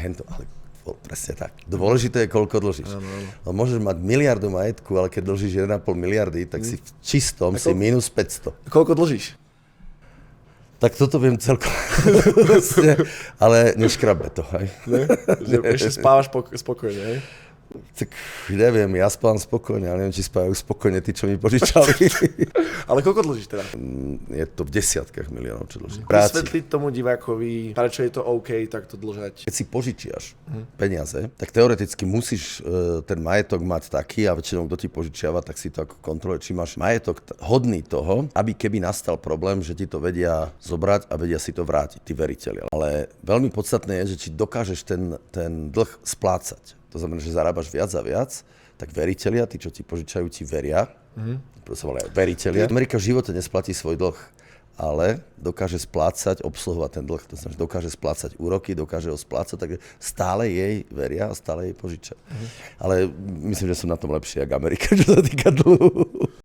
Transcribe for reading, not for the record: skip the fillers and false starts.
hento, ale presne tak. Dôležité je, koľko dlžíš. No, môžeš mať miliardu majetku, ale keď dlžíš 1,5 miliardy, tak si v čistom si minus 500. Koľko dlžíš? Tak toto viem celkom, ale neškrabe to, hej. Ne? Že ešte spávaš spokojne, hej? Tak neviem, ja spávam spokojne, ale neviem, či spávajú spokojne tí, čo mi požičali. Ale koľko dlžíš teda? Je to v desiatkách miliónov, čo dlžím. Vysvetliť tomu divákovi, prečo je to OK takto dlžať. Keď si požičiaš peniaze, tak teoreticky musíš ten majetok mať taký, a väčšinou kto ti požičiava, tak si to ako kontroluje, či máš majetok hodný toho, aby keby nastal problém, že ti to vedia zobrať a vedia si to vrátiť, tí veritelia. Ale veľmi podstatné je, že či dokážeš ten dlh splácať. To znamená, že zarábaš viac a viac, tak veritelia, tí, čo ti požičajú, ti veria. Preto sa volajú veritelia. Amerika v živote nesplatí svoj dlh, ale dokáže splácať, obsluhovať ten dlh. To znamená, že dokáže splácať úroky, dokáže ho splácať, takže stále jej veria a stále jej požičajú. Ale myslím, že som na tom lepší ako Amerika, čo sa týka dlhu.